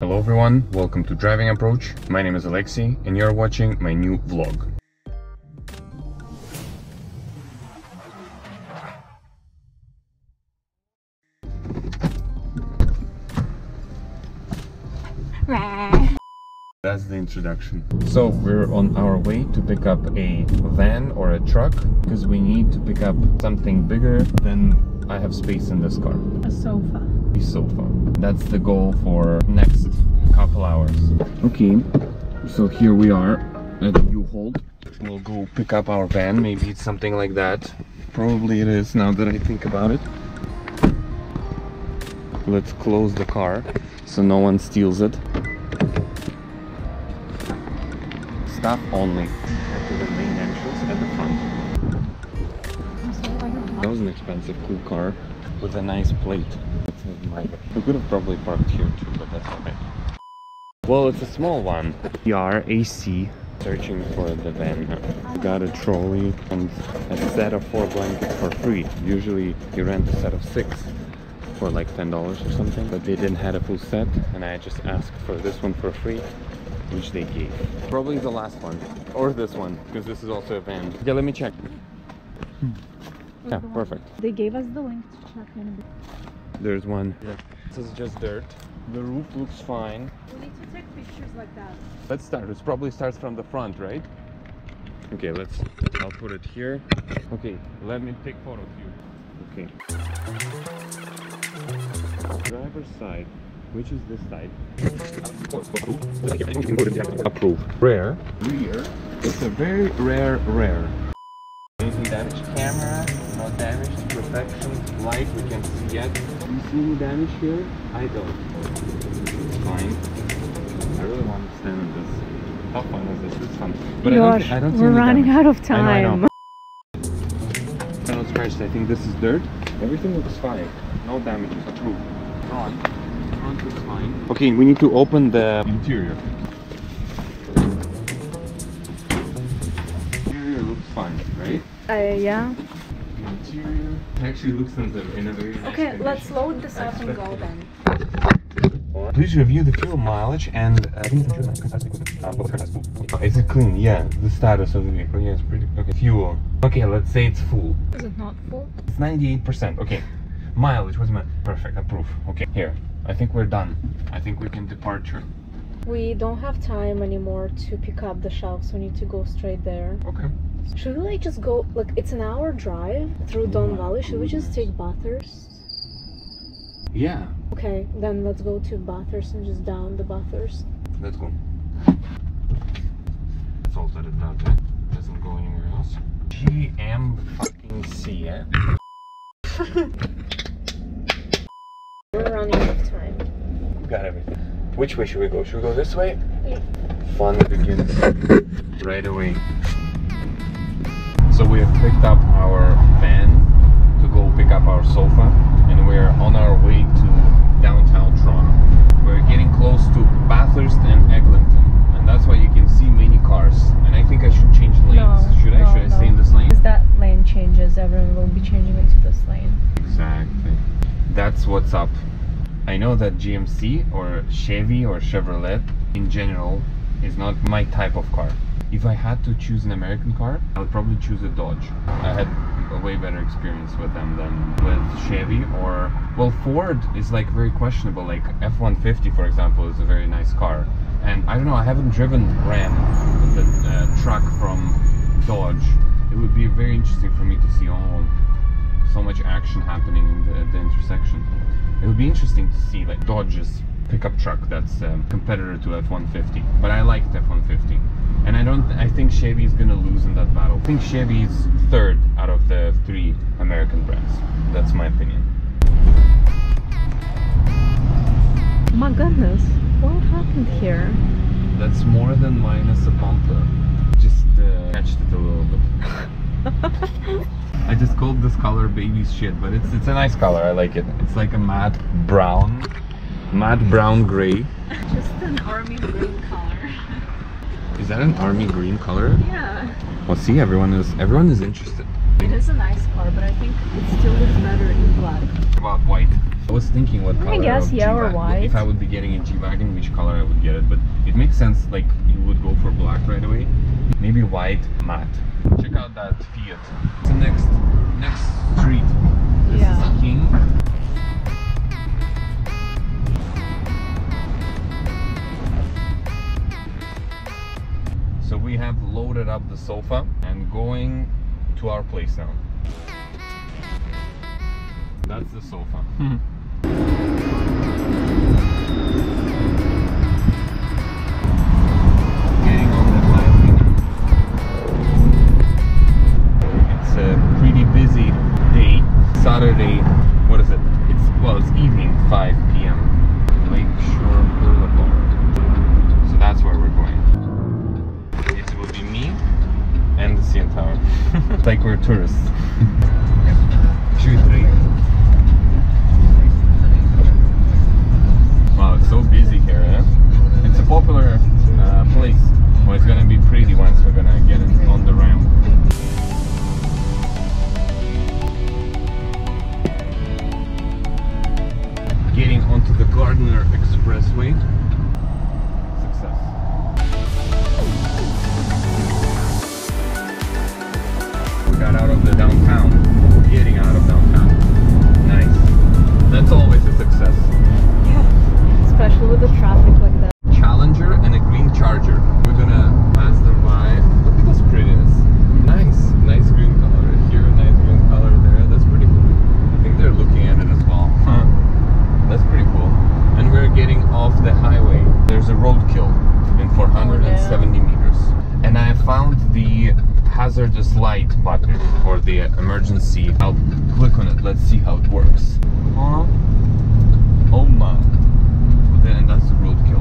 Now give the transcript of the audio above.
Hello everyone, welcome to Driving Approach. My name is Alexei and you're watching my new vlog. That's the introduction. So we're on our way to pick up a van or a truck because we need to pick up something bigger than I have space in this car. A sofa. A sofa. That's the goal for next couple hours. Okay, so here we are at U-Haul. We'll go pick up our van. Maybe it's something like that. Probably it is now that I think about it. Let's close the car so no one steals it. Staff only. To the main entrance at the front. That was an expensive, cool car with a nice plate. We could have probably parked here too, but that's okay. Well, it's a small one. We are AC searching for the van. Got a trolley and a set of 4 blankets for free. Usually you rent a set of 6 for like $10 or something, but they didn't have a full set and I just asked for this one for free, which they gave. Probably the last one, or this one, because this is also a van. Yeah, let me check. Yeah, perfect. They gave us the link to check in a bit. There's one. Yeah. This is just dirt. The roof looks fine. We need to take pictures like that. Let's start. It probably starts from the front, right? Okay, I'll put it here. Okay, let me take photos here. Okay. Driver's side. Which is this side? Approve. Rare. Rear. It's a very rare. Anything damaged? Camera, not damaged. Perfection. Light, we can see yet. Do you see any damage here? I don't. It's fine. I really want to stand in this. How fun is this? It's fun. But Gosh, I don't see we're any running damage. out of time. I know. Not scratched. I think this is dirt. Everything looks fine. No damages. Approved. Front looks fine. Okay, we need to open the interior. Interior looks fine, right? Yeah. The interior actually looks in a very nice Okay, condition. let's load this up and go then. Please review the fuel mileage and is it clean? Yeah, the status of the vehicle. Yeah, it's pretty okay. Fuel. Okay, let's say it's full. Is it not full? It's 98%. Okay. Mileage was perfect. Approve. Okay, here. I think we're done. I think we can departure. We don't have time anymore to pick up the shelves. We need to go straight there. Okay. Should we like just go, like it's an hour drive through Don Valley. Should we just take Bathurst? Yeah. Okay, then let's go to Bathurst and just down the Bathurst. Let's go. Let's also let it out there. It doesn't go anywhere else. GMC, yeah? We're running out of time. Got everything. Which way should we go? Should we go this way? Yeah. Fun begins right away. So we have picked up our van to go pick up our sofa and we're on our way to downtown Toronto. We're getting close to Bathurst and Eglinton and that's why you can see many cars. And I think I should change lanes. Should I stay in this lane? Because that lane changes, everyone will be changing into this lane. Exactly. That's what's up. I know that GMC or Chevy or Chevrolet in general is not my type of car. If I had to choose an American car, I would probably choose a Dodge. I had a way better experience with them than with Chevy or... Well, Ford is like very questionable. Like F-150, for example, is a very nice car. And I don't know, I haven't driven Ram, the truck from Dodge. It would be very interesting for me to see so much action happening in the intersection. It would be interesting to see like Dodge's pickup truck that's a competitor to F-150, but I liked F-150 and I think Chevy is gonna lose in that battle. I think Chevy is third out of the 3 American brands. That's my opinion. My goodness, what happened here? That's more than minus a bumper. Just catched it a little bit. I just called this color baby's shit, but it's a nice color. I like it. It's like a matte brown gray. Just an army green color. Is that an army green color? Yeah. Well, see, everyone is interested. It is a nice car, but I think it still looks better in black. About white. I was thinking what color guess, of yeah, or G-Wagon. white. If I would be getting a G-Wagon, which color I would get it. But it makes sense, like you would go for black right away. Maybe white, matte. Check out that Fiat. It's the next street. This is King. So we have loaded up the sofa and going to our place now. That's the sofa. Getting on the highway now. It's a pretty busy day. Saturday, what is it? It's evening, 5 p.m. Lakeshore Boulevard. So that's where we're going. It will be me and the CN Tower. Like we're tourists. Wow, it's so busy here, eh? It's a popular place. Well, it's gonna be pretty once we're gonna get it on the ramp. Getting onto the Gardner Expressway. Success. We got out of the downtown. Getting out of downtown. Nice. That's always a success. Yeah, especially with the traffic like that. Challenger and a green Charger. We're gonna pass them by. Look at this prettiness. Nice green color here, nice green color there. That's pretty cool. I think they're looking at it as well. That's pretty cool. And we're getting off the highway. There's a roadkill in 470 meters. And I found the hazardous light button for the emergency. I'll click on it. Let's see how it works. Oh my. And that's the roadkill.